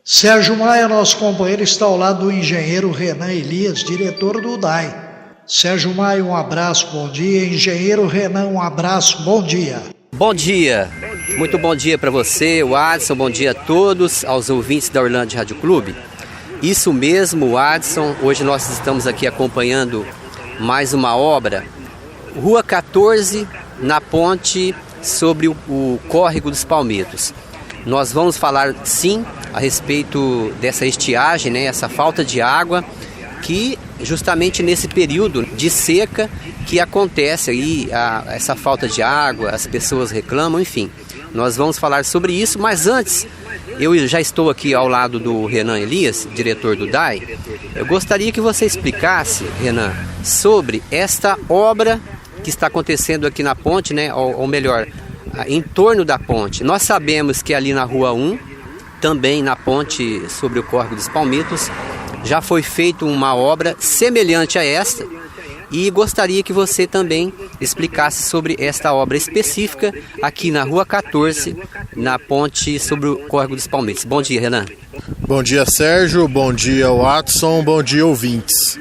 Sérgio Maia, nosso companheiro, está ao lado do engenheiro Renan Elias, diretor do DAI. Sérgio Maia, um abraço, bom dia. Engenheiro Renan, um abraço, bom dia. Bom dia, muito bom dia para você, Adson, bom dia a todos, aos ouvintes da Orlândia Rádio Clube. Isso mesmo, Adson, hoje nós estamos aqui acompanhando mais uma obra, Rua 14, na ponte sobre o Córrego dos Palmitos. Nós vamos falar, sim, a respeito dessa estiagem, né, essa falta de água, que justamente nesse período de seca que acontece aí, essa falta de água, as pessoas reclamam, enfim. Nós vamos falar sobre isso, mas antes, eu já estou aqui ao lado do Renan Elias, diretor do DAI. Eu gostaria que você explicasse, Renan, sobre esta obra que está acontecendo aqui na ponte, né, ou melhor, em torno da ponte. Nós sabemos que ali na Rua 1, também na ponte sobre o Córrego dos Palmitos, já foi feita uma obra semelhante a esta e gostaria que você também explicasse sobre esta obra específica aqui na Rua 14, na ponte sobre o Córrego dos Palmitos. Bom dia, Renan. Bom dia, Sérgio. Bom dia, Watson. Bom dia, ouvintes.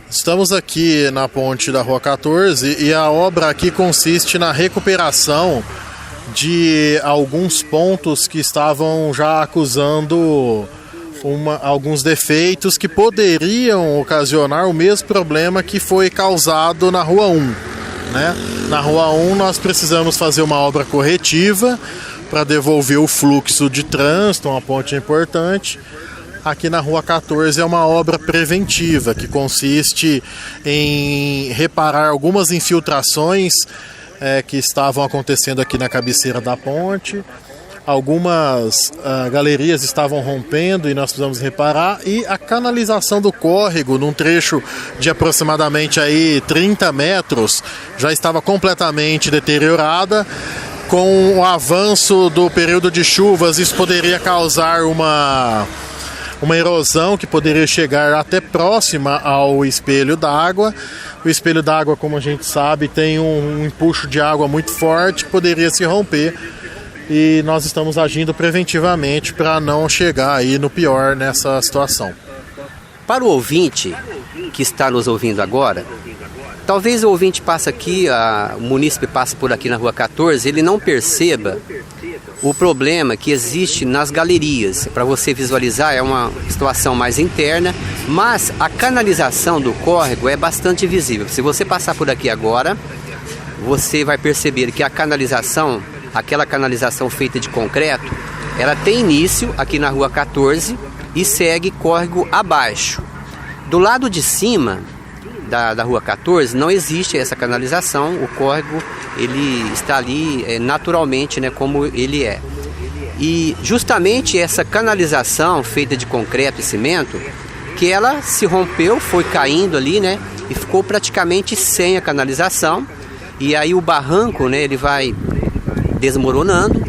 Estamos aqui na ponte da Rua 14 e a obra aqui consiste na recuperação de alguns pontos que estavam já acusando alguns defeitos que poderiam ocasionar o mesmo problema que foi causado na Rua 1. Né? Na Rua 1 nós precisamos fazer uma obra corretiva para devolver o fluxo de trânsito, uma ponte importante. Aqui na Rua 14 é uma obra preventiva que consiste em reparar algumas infiltrações que estavam acontecendo aqui na cabeceira da ponte. Algumas galerias estavam rompendo e nós precisamos reparar, e a canalização do córrego num trecho de aproximadamente aí 30 metros já estava completamente deteriorada. Com o avanço do período de chuvas, isso poderia causar uma erosão que poderia chegar até próxima ao espelho d'água. O espelho d'água, como a gente sabe, tem um empuxo de água muito forte que poderia se romper, e nós estamos agindo preventivamente para não chegar aí no pior nessa situação. Para o ouvinte que está nos ouvindo agora, talvez o ouvinte passe aqui, o munícipe passe por aqui na Rua 14, ele não perceba o problema que existe nas galerias. Para você visualizar, é uma situação mais interna, mas a canalização do córrego é bastante visível. Se você passar por aqui agora, você vai perceber que a canalização, aquela canalização feita de concreto, ela tem início aqui na Rua 14 e segue córrego abaixo. Do lado de cima da Rua 14 não existe essa canalização, o córrego ele está ali naturalmente, né, como ele é. E justamente essa canalização feita de concreto e cimento, que ela se rompeu, foi caindo ali, né, e ficou praticamente sem a canalização, e aí o barranco, né, ele vai desmoronando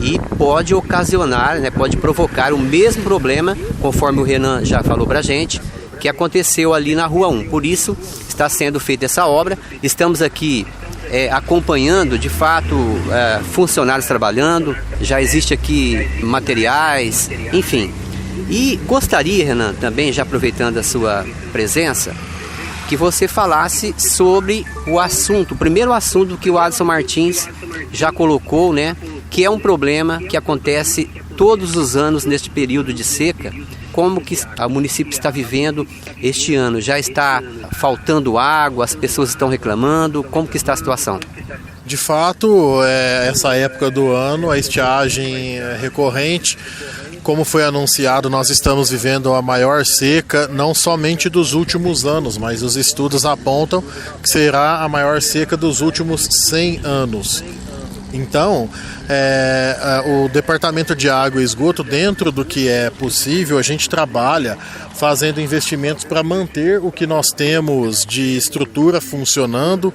e pode ocasionar, né, pode provocar o mesmo problema, conforme o Renan já falou pra gente, que aconteceu ali na Rua 1. Por isso está sendo feita essa obra. Estamos aqui acompanhando de fato funcionários trabalhando, já existe aqui materiais, enfim. E gostaria, Renan, também, já aproveitando a sua presença, que você falasse sobre o assunto, o primeiro assunto que o Adson Martins já colocou, né, que é um problema que acontece todos os anos neste período de seca. Como que o município está vivendo este ano? Já está faltando água, as pessoas estão reclamando, como que está a situação? De fato, essa época do ano, a estiagem é recorrente. Como foi anunciado, nós estamos vivendo a maior seca, não somente dos últimos anos, mas os estudos apontam que será a maior seca dos últimos 100 anos. Então, o Departamento de Água e Esgoto, dentro do que é possível, a gente trabalha fazendo investimentos para manter o que nós temos de estrutura funcionando,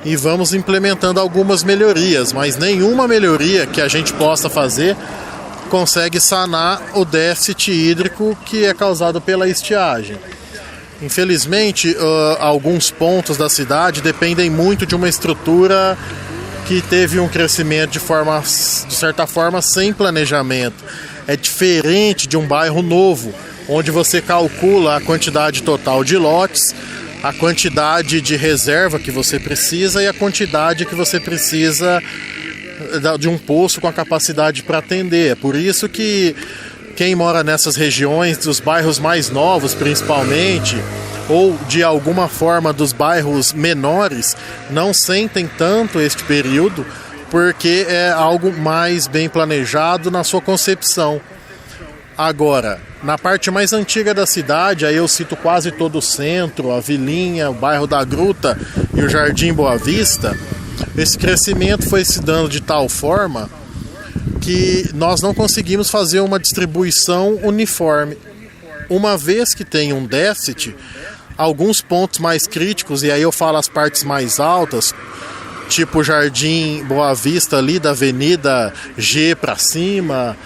e vamos implementando algumas melhorias, mas nenhuma melhoria que a gente possa fazer consegue sanar o déficit hídrico que é causado pela estiagem. Infelizmente, alguns pontos da cidade dependem muito de uma estrutura que teve um crescimento de certa forma sem planejamento. é diferente de um bairro novo, onde você calcula a quantidade total de lotes, a quantidade de reserva que você precisa e a quantidade que você precisa de um poço com a capacidade para atender. É por isso que quem mora nessas regiões, dos bairros mais novos principalmente, ou de alguma forma dos bairros menores, não sentem tanto este período, porque é algo mais bem planejado na sua concepção. Agora, na parte mais antiga da cidade, aí eu cito quase todo o centro, a Vilinha, o bairro da Gruta e o Jardim Boa Vista, esse crescimento foi se dando de tal forma que nós não conseguimos fazer uma distribuição uniforme. Uma vez que tem um déficit, alguns pontos mais críticos, e aí eu falo as partes mais altas, tipo o Jardim Boa Vista ali da Avenida G para cima,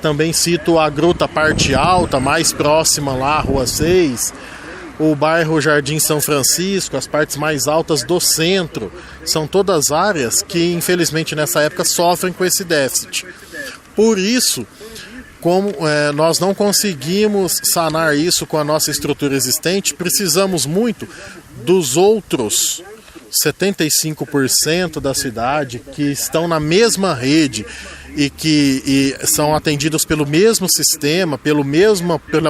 também cito a Gruta parte alta, mais próxima lá, Rua 6, o bairro Jardim São Francisco, as partes mais altas do centro, são todas áreas que infelizmente nessa época sofrem com esse déficit. Por isso, como nós não conseguimos sanar isso com a nossa estrutura existente, precisamos muito dos outros 75% da cidade que estão na mesma rede e que são atendidos pelo mesmo sistema, pela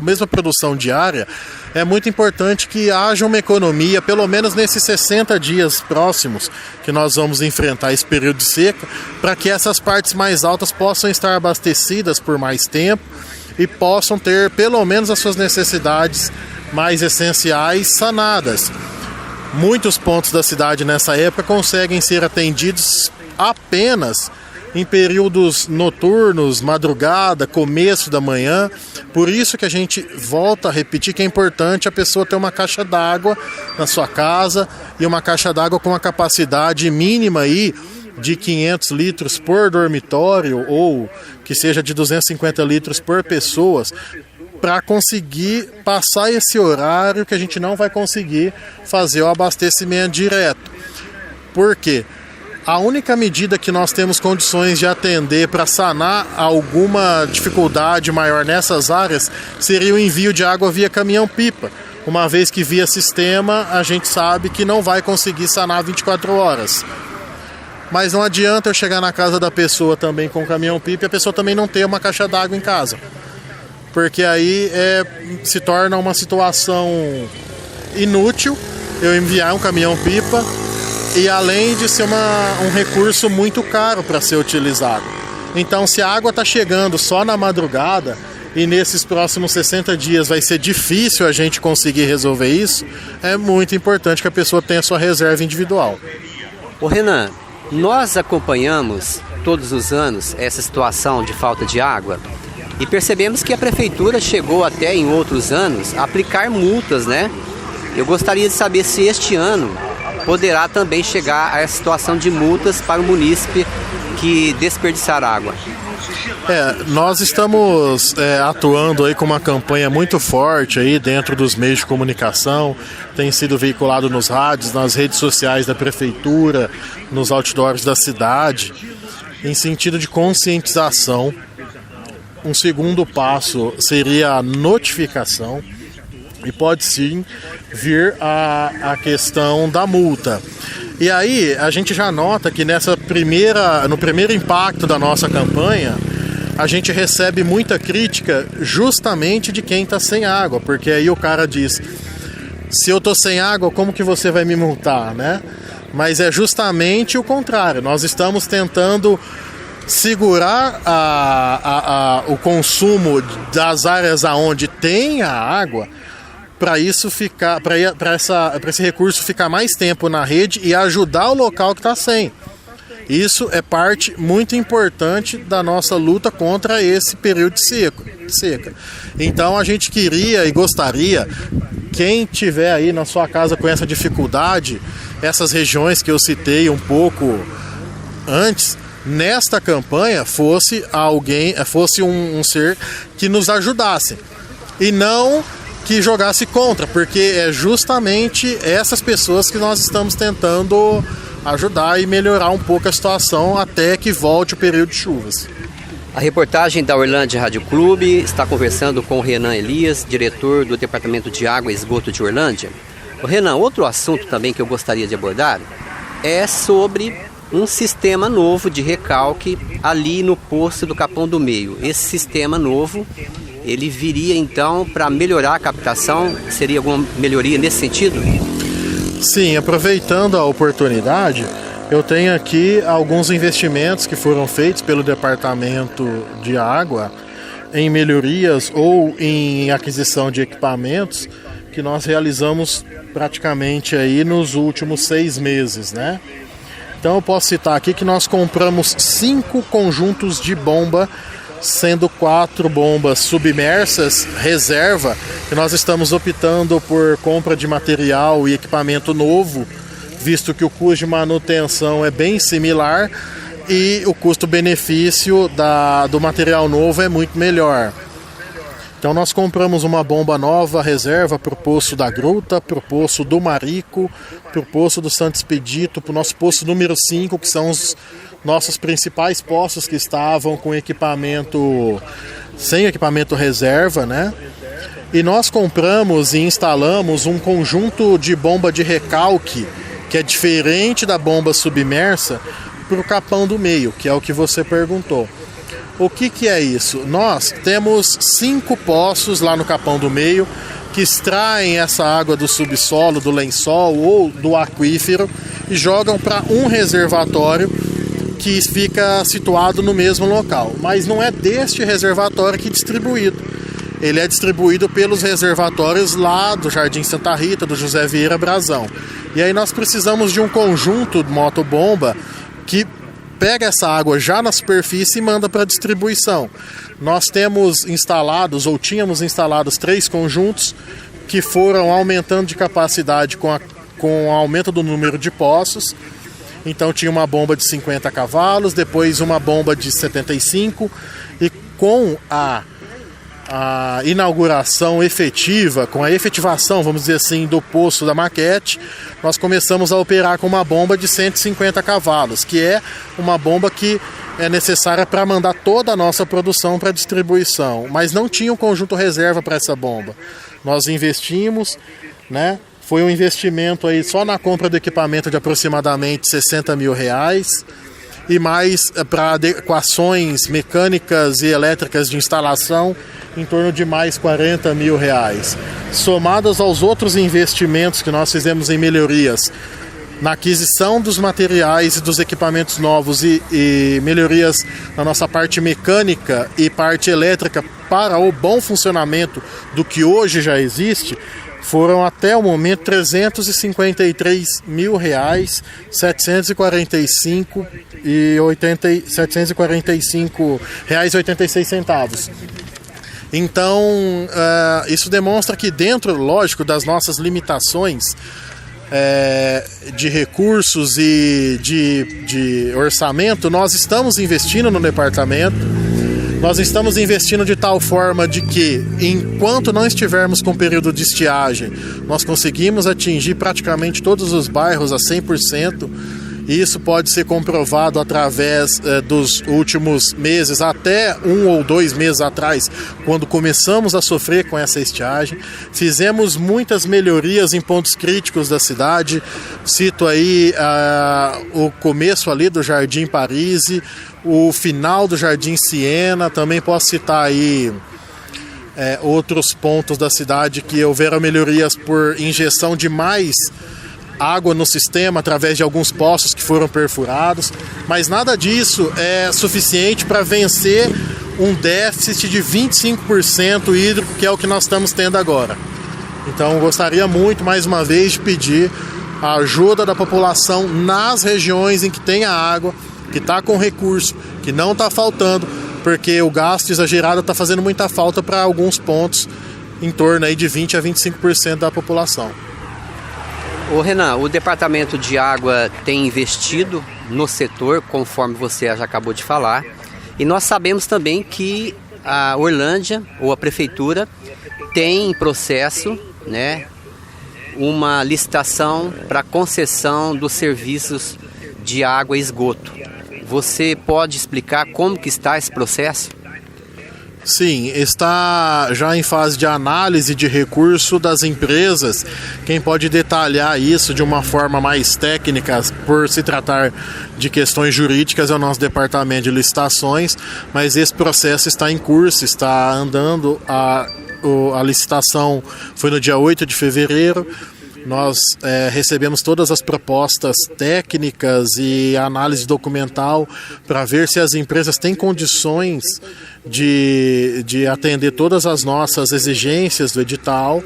mesma produção diária. É muito importante que haja uma economia, pelo menos nesses 60 dias próximos que nós vamos enfrentar esse período de seca, para que essas partes mais altas possam estar abastecidas por mais tempo e possam ter pelo menos as suas necessidades mais essenciais sanadas. Muitos pontos da cidade nessa época conseguem ser atendidos apenas em períodos noturnos, madrugada, começo da manhã. Por isso que a gente volta a repetir que é importante a pessoa ter uma caixa d'água na sua casa e uma caixa d'água com uma capacidade mínima aí de 500 litros por dormitório ou que seja de 250 litros por pessoa, para conseguir passar esse horário que a gente não vai conseguir fazer o abastecimento direto. Por quê? A única medida que nós temos condições de atender para sanar alguma dificuldade maior nessas áreas seria o envio de água via caminhão-pipa. Uma vez que via sistema a gente sabe que não vai conseguir sanar 24 horas. Mas não adianta eu chegar na casa da pessoa também com caminhão-pipa e a pessoa também não ter uma caixa d'água em casa. Porque aí se torna uma situação inútil eu enviar um caminhão-pipa e além de ser um recurso muito caro para ser utilizado. Então, se a água está chegando só na madrugada e nesses próximos 60 dias vai ser difícil a gente conseguir resolver isso, é muito importante que a pessoa tenha sua reserva individual. Ô Renan, nós acompanhamos todos os anos essa situação de falta de água e percebemos que a prefeitura chegou até em outros anos a aplicar multas, né? Eu gostaria de saber se este ano poderá também chegar a essa situação de multas para o munícipe que desperdiçar água. Nós estamos atuando aí com uma campanha muito forte aí dentro dos meios de comunicação, tem sido veiculado nos rádios, nas redes sociais da prefeitura, nos outdoors da cidade, em sentido de conscientização. Um segundo passo seria a notificação e pode sim vir a questão da multa. E aí a gente já nota que no primeiro impacto da nossa campanha, a gente recebe muita crítica justamente de quem está sem água, porque aí o cara diz, se eu estou sem água, como que você vai me multar, né? Mas é justamente o contrário, nós estamos tentando segurar o consumo das áreas aonde tem a água, para esse recurso ficar mais tempo na rede e ajudar o local que está sem. Isso é parte muito importante da nossa luta contra esse período de seca. Então a gente queria e gostaria, quem tiver aí na sua casa com essa dificuldade, essas regiões que eu citei um pouco antes, nesta campanha fosse um ser que nos ajudasse e não que jogasse contra, porque é justamente essas pessoas que nós estamos tentando ajudar e melhorar um pouco a situação até que volte o período de chuvas. A reportagem da Orlândia Rádio Clube está conversando com o Renan Elias, diretor do Departamento de Água e Esgoto de Orlândia. O Renan, outro assunto também que eu gostaria de abordar é sobre um sistema novo de recalque ali no poço do Capão do Meio. Esse sistema novo, ele viria então para melhorar a captação? Seria alguma melhoria nesse sentido? Sim, aproveitando a oportunidade, eu tenho aqui alguns investimentos que foram feitos pelo Departamento de Água em melhorias ou em aquisição de equipamentos que nós realizamos praticamente aí nos últimos 6 meses, né? Então eu posso citar aqui que nós compramos 5 conjuntos de bomba, sendo 4 bombas submersas, reserva, que nós estamos optando por compra de material e equipamento novo, visto que o custo de manutenção é bem similar e o custo-benefício do material novo é muito melhor. Então nós compramos uma bomba nova, reserva, para o poço da Gruta, para o poço do Marico, para o poço do Santo Expedito, para o nosso poço número 5, que são os nossos principais poços que estavam com equipamento, sem equipamento reserva, né? E nós compramos e instalamos um conjunto de bomba de recalque, que é diferente da bomba submersa, para o Capão do Meio, que é o que você perguntou. O que é isso? Nós temos 5 poços lá no Capão do Meio que extraem essa água do subsolo, do lençol ou do aquífero e jogam para um reservatório que fica situado no mesmo local. Mas não é deste reservatório que é distribuído. Ele é distribuído pelos reservatórios lá do Jardim Santa Rita, do José Vieira Brazão. E aí nós precisamos de um conjunto de motobomba que pega essa água já na superfície e manda para distribuição. Nós temos instalados, ou tínhamos instalados, 3 conjuntos que foram aumentando de capacidade com o aumento do número de poços. Então tinha uma bomba de 50 cavalos, depois uma bomba de 75, e com a inauguração efetiva, com a efetivação, vamos dizer assim, do poço da maquete, nós começamos a operar com uma bomba de 150 cavalos, que é uma bomba que é necessária para mandar toda a nossa produção para distribuição, mas não tinha um conjunto reserva para essa bomba. Nós investimos, né? Foi um investimento aí só na compra do equipamento de aproximadamente R$60 mil, e mais para adequações mecânicas e elétricas de instalação em torno de mais R$40 mil. Somados aos outros investimentos que nós fizemos em melhorias na aquisição dos materiais e dos equipamentos novos e melhorias na nossa parte mecânica e parte elétrica para o bom funcionamento do que hoje já existe, foram até o momento R$353 mil, 745 reais e 86 centavos. Então, isso demonstra que dentro, lógico, das nossas limitações de recursos e de orçamento, nós estamos investindo no departamento. Nós estamos investindo de tal forma de que, enquanto não estivermos com período de estiagem, nós conseguimos atingir praticamente todos os bairros a 100%. E isso pode ser comprovado através dos últimos meses, até 1 ou 2 meses atrás, quando começamos a sofrer com essa estiagem. Fizemos muitas melhorias em pontos críticos da cidade. Cito aí o começo ali do Jardim Paris, o final do Jardim Siena. Também posso citar aí outros pontos da cidade que houveram melhorias por injeção de mais água no sistema através de alguns poços que foram perfurados, mas nada disso é suficiente para vencer um déficit de 25% hídrico, que é o que nós estamos tendo agora. Então gostaria muito, mais uma vez, de pedir a ajuda da população nas regiões em que tem a água, que está com recurso, que não está faltando, porque o gasto exagerado está fazendo muita falta para alguns pontos, em torno aí de 20% a 25% da população. Ô Renan, o Departamento de Água tem investido no setor, conforme você já acabou de falar, e nós sabemos também que a Orlândia, ou a Prefeitura, tem em processo, né, uma licitação para concessão dos serviços de água e esgoto. Você pode explicar como que está esse processo? Sim, está já em fase de análise de recurso das empresas. Quem pode detalhar isso de uma forma mais técnica, por se tratar de questões jurídicas, é o nosso departamento de licitações, mas esse processo está em curso, está andando. A licitação foi no dia 8 de fevereiro. Nós recebemos todas as propostas técnicas e análise documental para ver se as empresas têm condições de atender todas as nossas exigências do edital,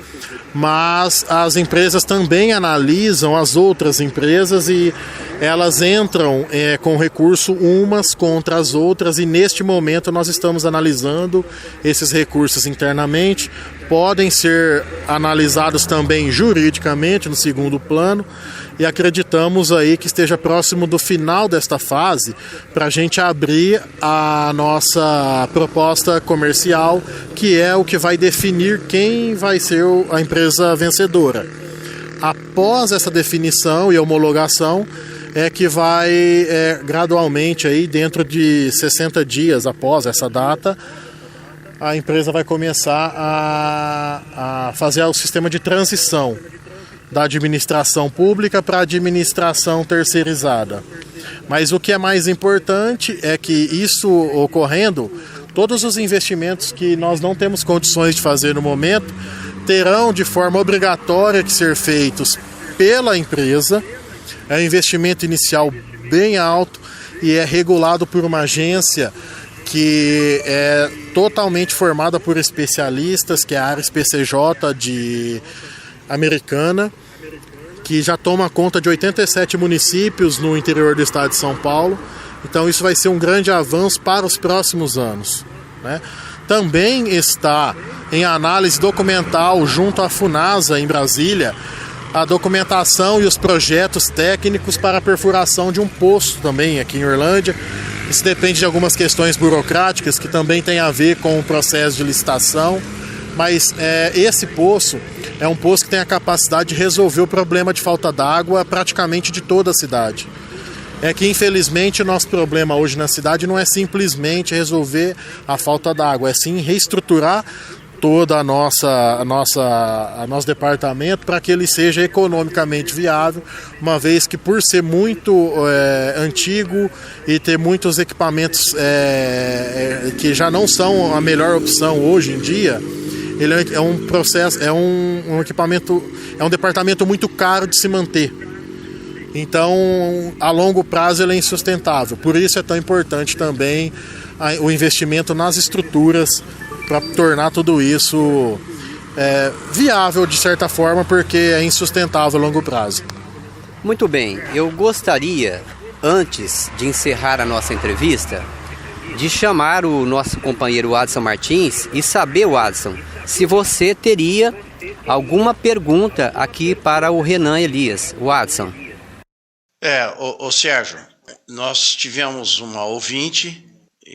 mas as empresas também analisam as outras empresas e elas entram com recurso umas contra as outras, e neste momento nós estamos analisando esses recursos internamente. Podem ser analisados também juridicamente no segundo plano, e acreditamos aí que esteja próximo do final desta fase para a gente abrir a nossa proposta comercial, que é o que vai definir quem vai ser a empresa vencedora. Após essa definição e homologação, é que vai gradualmente, aí, dentro de 60 dias após essa data, a empresa vai começar a fazer o sistema de transição da administração pública para a administração terceirizada. Mas o que é mais importante é que, isso ocorrendo, todos os investimentos que nós não temos condições de fazer no momento terão de forma obrigatória que ser feitos pela empresa. É um investimento inicial bem alto e é regulado por uma agência que é totalmente formada por especialistas, que é a área SPCJ americana, que já toma conta de 87 municípios no interior do estado de São Paulo. Então isso vai ser um grande avanço para os próximos anos, né? Também está em análise documental junto à Funasa, em Brasília, a documentação e os projetos técnicos para a perfuração de um poço também aqui em Orlândia. Isso depende de algumas questões burocráticas que também tem a ver com o processo de licitação, mas esse poço é um poço que tem a capacidade de resolver o problema de falta d'água praticamente de toda a cidade. É que, infelizmente, o nosso problema hoje na cidade não é simplesmente resolver a falta d'água, é sim reestruturar toda nosso departamento para que ele seja economicamente viável, uma vez que, por ser muito antigo e ter muitos equipamentos que já não são a melhor opção hoje em dia, ele é um processo, é um equipamento, é um departamento muito caro de se manter. Então, a longo prazo ele é insustentável. Por isso é tão importante também o investimento nas estruturas para tornar tudo isso viável de certa forma, porque é insustentável a longo prazo. Muito bem, eu gostaria, antes de encerrar a nossa entrevista, de chamar o nosso companheiro Adson Martins e saber, Adson, se você teria alguma pergunta aqui para o Renan Elias. O Adson. Ô Sérgio, nós tivemos uma ouvinte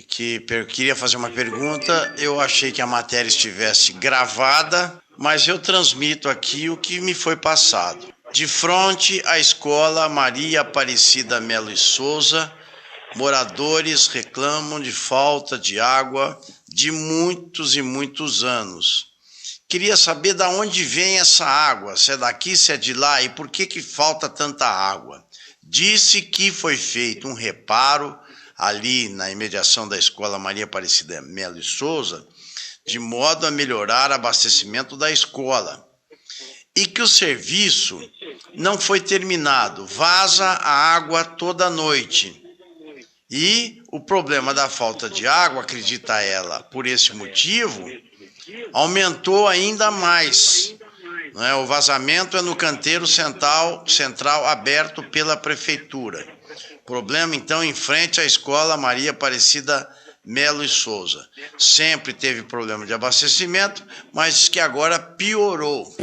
que queria fazer uma pergunta. Eu achei que a matéria estivesse gravada, mas eu transmito aqui o que me foi passado. De frente à escola Maria Aparecida Melo e Souza, moradores reclamam de falta de água de muitos e muitos anos. Queria saber de onde vem essa água, se é daqui, se é de lá, e por que falta tanta água. Disse que foi feito um reparo ali na imediação da escola Maria Aparecida Melo e Souza, de modo a melhorar o abastecimento da escola. E que o serviço não foi terminado, vaza a água toda noite. E o problema da falta de água, acredita ela, por esse motivo, aumentou ainda mais. O vazamento é no canteiro central aberto pela prefeitura. Problema, então, em frente à escola Maria Aparecida Melo e Souza. Sempre teve problema de abastecimento, mas diz que agora piorou.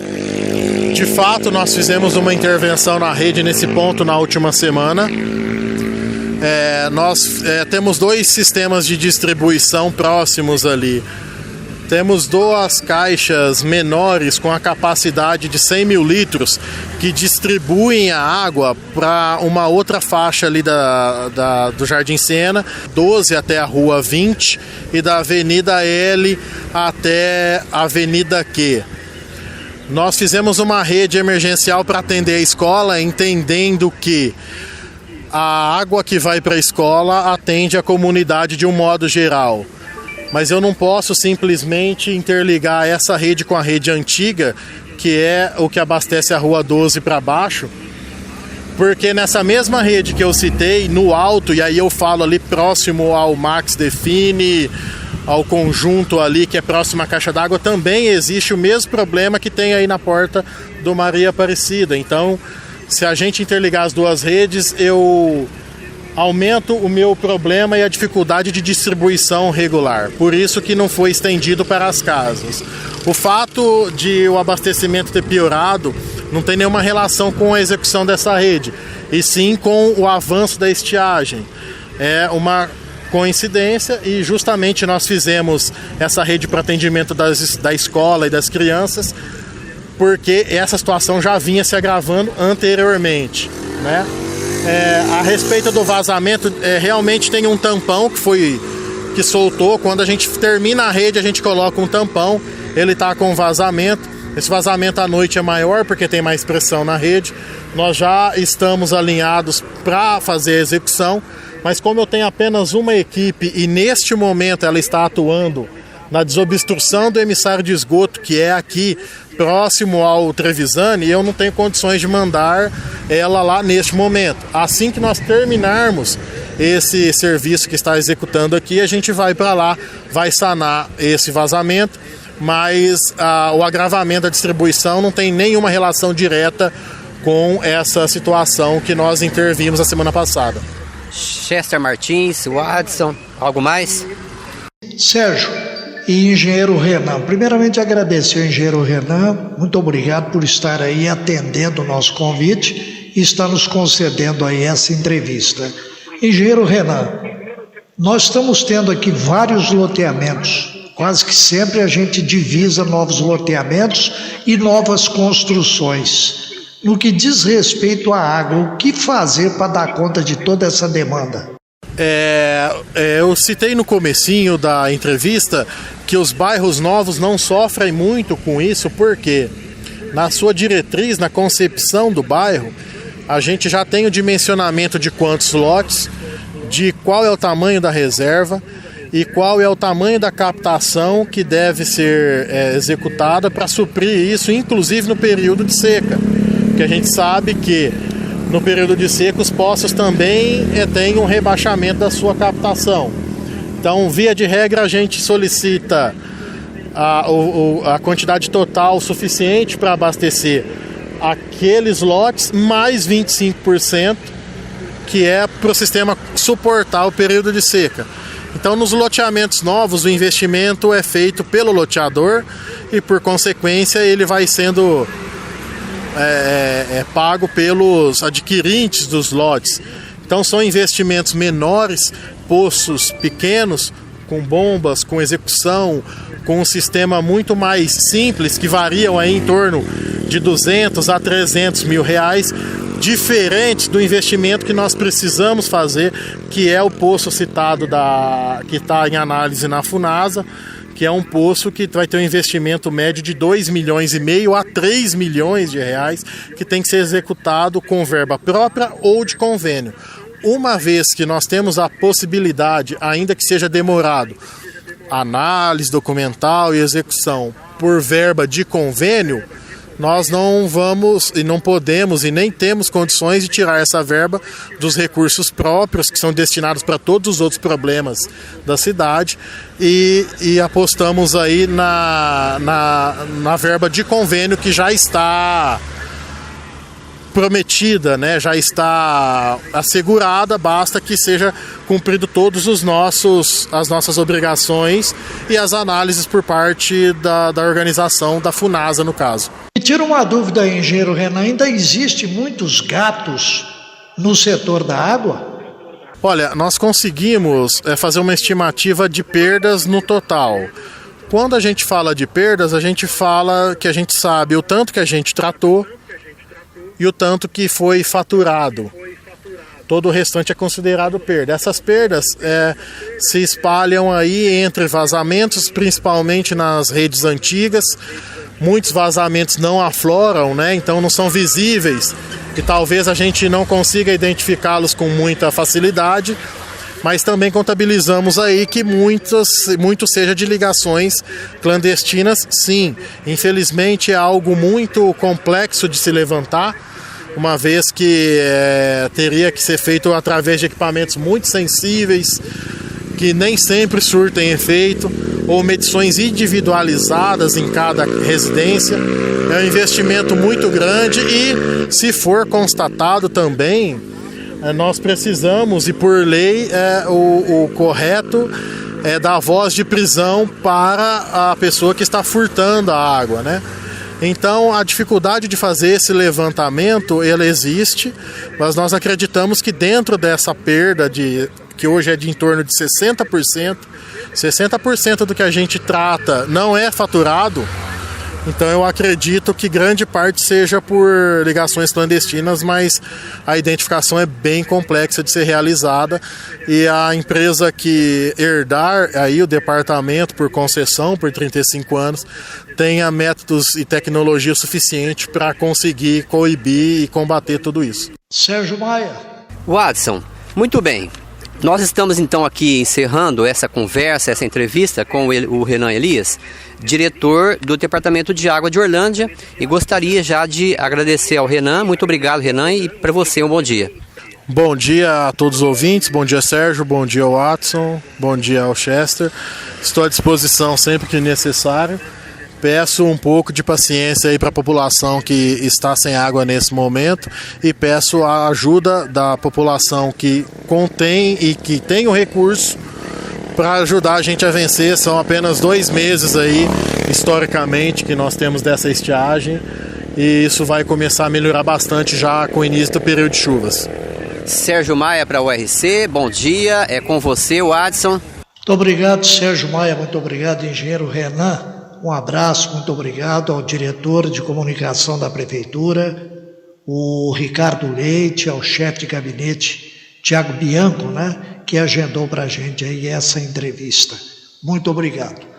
De fato, nós fizemos uma intervenção na rede nesse ponto na última semana. Nós temos 2 sistemas de distribuição próximos ali. Temos 2 caixas menores com a capacidade de 100 mil litros que distribuem a água para uma outra faixa ali do Jardim Sena, 12 até a Rua 20 e da Avenida L até a Avenida Q. Nós fizemos uma rede emergencial para atender a escola, entendendo que a água que vai para a escola atende a comunidade de um modo geral. Mas eu não posso simplesmente interligar essa rede com a rede antiga, que é o que abastece a Rua 12 para baixo, porque nessa mesma rede que eu citei, no alto, e aí eu falo ali próximo ao Max Define, ao conjunto ali que é próximo à caixa d'água, também existe o mesmo problema que tem aí na porta do Maria Aparecida. Então, se a gente interligar as 2 redes, eu aumento o meu problema e a dificuldade de distribuição regular. Por isso que não foi estendido para as casas. O fato de o abastecimento ter piorado não tem nenhuma relação com a execução dessa rede, e sim com o avanço da estiagem. É uma coincidência e justamente nós fizemos essa rede para atendimento da escola e das crianças porque essa situação já vinha se agravando anteriormente, né? A respeito do vazamento, realmente tem um tampão que soltou. Quando a gente termina a rede, a gente coloca um tampão, ele está com vazamento. Esse vazamento à noite é maior porque tem mais pressão na rede. Nós já estamos alinhados para fazer a execução, mas como eu tenho apenas uma equipe e neste momento ela está atuando na desobstrução do emissário de esgoto, que é aqui próximo ao Trevisani, eu não tenho condições de mandar ela lá neste momento. Assim que nós terminarmos esse serviço que está executando aqui, a gente vai para lá, vai sanar esse vazamento, mas o agravamento da distribuição não tem nenhuma relação direta com essa situação que nós intervimos a semana passada. Chester Martins, Watson, algo mais? Sérgio e engenheiro Renan, primeiramente agradecer ao engenheiro Renan, muito obrigado por estar aí atendendo o nosso convite e estar nos concedendo aí essa entrevista. Engenheiro Renan, nós estamos tendo aqui vários loteamentos, quase que sempre a gente divisa novos loteamentos e novas construções. No que diz respeito à água, o que fazer para dar conta de toda essa demanda? Eu citei no comecinho da entrevista que os bairros novos não sofrem muito com isso, porque na sua diretriz, na concepção do bairro, a gente já tem o dimensionamento de quantos lotes, de qual é o tamanho da reserva e qual é o tamanho da captação que deve ser executada para suprir isso, inclusive no período de seca. Porque a gente sabe que no período de seca os poços também têm um rebaixamento da sua captação. Então, via de regra, a gente solicita a quantidade total suficiente para abastecer aqueles lotes, mais 25%, que é para o sistema suportar o período de seca. Então, nos loteamentos novos, o investimento é feito pelo loteador e, por consequência, ele vai sendo pago pelos adquirentes dos lotes. Então, são investimentos menores, poços pequenos, com bombas, com execução, com um sistema muito mais simples, que variam aí em torno de 200 a 300 mil reais, diferente do investimento que nós precisamos fazer, que é o poço citado que está em análise na Funasa, que é um poço que vai ter um investimento médio de 2,5 milhões a 3 milhões de reais, que tem que ser executado com verba própria ou de convênio. Uma vez que nós temos a possibilidade, ainda que seja demorado, análise documental e execução por verba de convênio, nós não vamos e não podemos e nem temos condições de tirar essa verba dos recursos próprios, que são destinados para todos os outros problemas da cidade, e apostamos aí na verba de convênio que já está prometida, né? Já está assegurada, basta que seja cumprido todos as nossas obrigações e as análises por parte da organização da Funasa, no caso. Me tira uma dúvida, engenheiro Renan, ainda existe muitos gatos no setor da água? Olha, nós conseguimos fazer uma estimativa de perdas no total. Quando a gente fala de perdas, a gente fala que a gente sabe o tanto que a gente tratou e o tanto que foi faturado. Todo o restante é considerado perda. Essas perdas se espalham aí entre vazamentos, principalmente nas redes antigas. Muitos vazamentos não afloram, né? Então não são visíveis e talvez a gente não consiga identificá-los com muita facilidade. Mas também contabilizamos aí que muito seja de ligações clandestinas, sim. Infelizmente é algo muito complexo de se levantar, uma vez que teria que ser feito através de equipamentos muito sensíveis, que nem sempre surtem efeito, ou medições individualizadas em cada residência. É um investimento muito grande e, se for constatado também, nós precisamos, e por lei, o correto é dar voz de prisão para a pessoa que está furtando a água, né? Então, a dificuldade de fazer esse levantamento, ela existe, mas nós acreditamos que dentro dessa perda, que hoje é de em torno de 60% do que a gente trata não é faturado. Então eu acredito que grande parte seja por ligações clandestinas, mas a identificação é bem complexa de ser realizada e a empresa que herdar aí o departamento por concessão por 35 anos tenha métodos e tecnologia suficiente para conseguir coibir e combater tudo isso. Sérgio Maia. Watson, muito bem. Nós estamos então aqui encerrando essa conversa, essa entrevista com o Renan Elias, diretor do Departamento de Água de Orlândia, e gostaria já de agradecer ao Renan. Muito obrigado, Renan, e para você um bom dia. Bom dia a todos os ouvintes, bom dia Sérgio, bom dia Watson, bom dia ao Chester. Estou à disposição sempre que necessário. Peço um pouco de paciência aí para a população que está sem água nesse momento e peço a ajuda da população que contém e que tem o recurso para ajudar a gente a vencer. São apenas 2 meses aí, historicamente, que nós temos dessa estiagem e isso vai começar a melhorar bastante já com o início do período de chuvas. Sérgio Maia para o URC, bom dia, é com você, Watson. Muito obrigado, Sérgio Maia, muito obrigado, engenheiro Renan. Um abraço, muito obrigado ao diretor de comunicação da Prefeitura, o Ricardo Leite, ao chefe de gabinete, Tiago Bianco, né, que agendou para a gente aí essa entrevista. Muito obrigado.